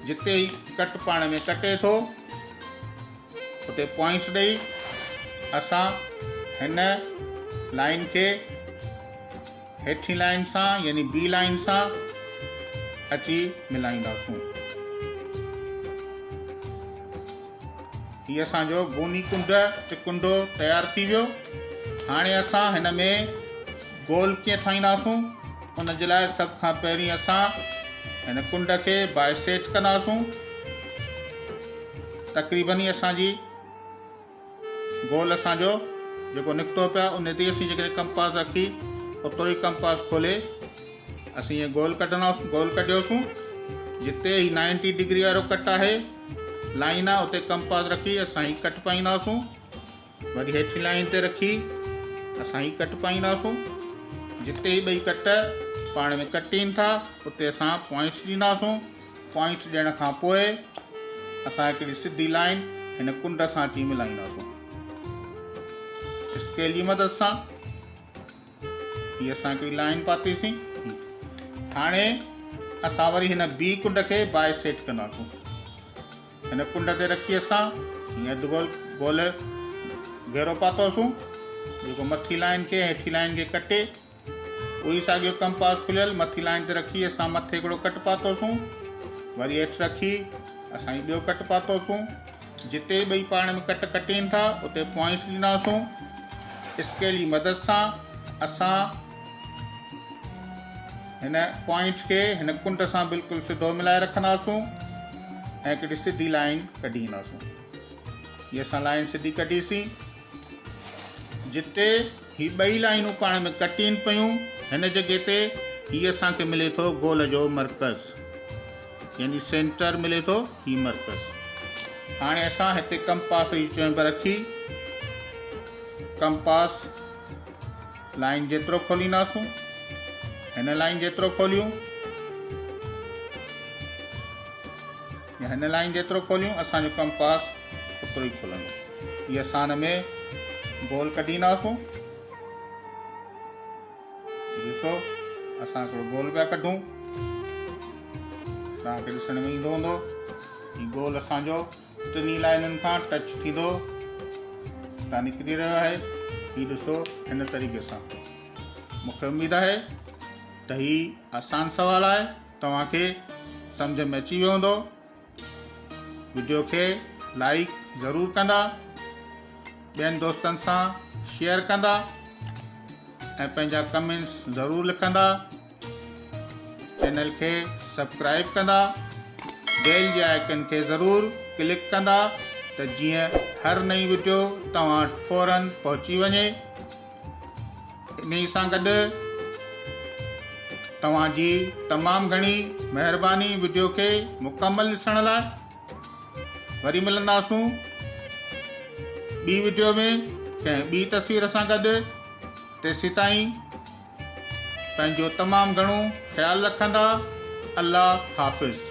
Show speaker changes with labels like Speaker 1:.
Speaker 1: जिते ही कट पाण में कटे थो उते पॉइंट्स ॾेई असां हिन लाइन के हेठी लाइन सां यानी बी लाइन सां अची मिलाईंदासूं। हीअ असांजो गोनी कुंड टिकुंडो तयार थी वियो। हाणे असां हिन में गोल कीअं ठाहींदासूं उन जे लाइ सभ खां पहिरीं असां हिन कुंड के बाइसेट कंदासूं। तक़रीबन ही असांजी गोल असांजो जेको निकितो पिया उन ते असीं जेकॾहिं कंपास रखी ओतिरो ही कंपास खोले असीं ये गोल कढियोसूं। जिते ही 90 डिग्री वारो कट आहे लाइन आहे उते कंपास रखी असां ही कट पाईंदासूं। वरी हेठी लाइन ते रखी असां ही कट पाईंदासूं। जिते ही ॿई कट पाण में कटीनि था उते असां पॉइंट्स ॾींदासूं। पॉइंट्स ॾियण खां पोइ असां हिकिड़ी सिधी लाइन हिन कुंड सां अची मिलाईंदासूं स्केल जी मदद सां। हीअ असां हिकिड़ी लाइन पातीसीं। हाणे असां वरी हिन बी कुंड खे बाइसेट कंदासूं। हिन कुंड ते रखी असां हीअं अधु गोल घेरो पातोसूं जेको मथी लाइन के हेठी लाइन के कटे उही साॻियो कंपास खुलियल मथी लाइन ते रखी असां मथे हिकिड़ो कट पातोसूं। वरी हेठि रखी असां ॿियो कट पातोसूं। जिते ॿई पाण में कट कटीनि था उते पॉइंट्स ॾींदासूं। स्केल जी मदद सां असां हिन पॉइंट्स के हिन कुंड सां बिल्कुलु सिधो मिलाए रखंदासूं ऐं हिकिड़ी सिधी लाइन कढी ईंदासूं। हीअ असां लाइन सिधी कढीसीं। जिते ही ॿई लाइनूं पाण में कटीनि पियूं हिन जॻह ते हीअ असांखे मिले थो गोल जो मर्कज़ यानी सेंटर मिले थो ही मर्कज़। हाणे असां हिते कंपास जी चुंब रखी कंपास लाइन जेतिरो खोलींदासूं हिन लाइन जेतिरो खोलियूं या हिन लाइन जेतिरो खोलियूं असांजो कंपास ओतिरो ही खोलंदो। हीअ असां हिन में गोल कढींदासूं। ॾिसो असां हिकिड़ो गोल पिया कढूं। तव्हांखे ॾिसण में ईंदो हूंदो हीउ गोल असांजो टिनी लाइनुनि खां टच थींदो तां निकिरी रहियो आहे। हीउ ॾिसो हिन तरीक़े सां। मूंखे उमेद आहे त हीउ आसान सवाल आहे तव्हांखे सम्झ में अची वियो हूंदो। वीडियो खे लाइक ज़रूरु कंदा, ॿियनि दोस्तनि सां शेयर कंदा ऐं पंहिंजा कमेंट्स ज़रूरु लिखंदा। चैनल खे सब्सक्राइब कंदा, बेल जे आइकन खे ज़रूरु क्लिक कंदा त जीअं हर नई वीडियो तव्हां वटि फ़ौरन पहुची वञे। इन सां गॾु तव्हांजी तमामु घणी महिरबानी वीडियो खे मुकमल ॾिसण लाइ। वरी मिलंदासूं ॿी वीडियो में कंहिं ॿी तस्वीर सां गॾु। तेसीं ताईं पंहिंजो तमामु घणो ख़्यालु रखंदा। अल्लाह हाफ़िज़।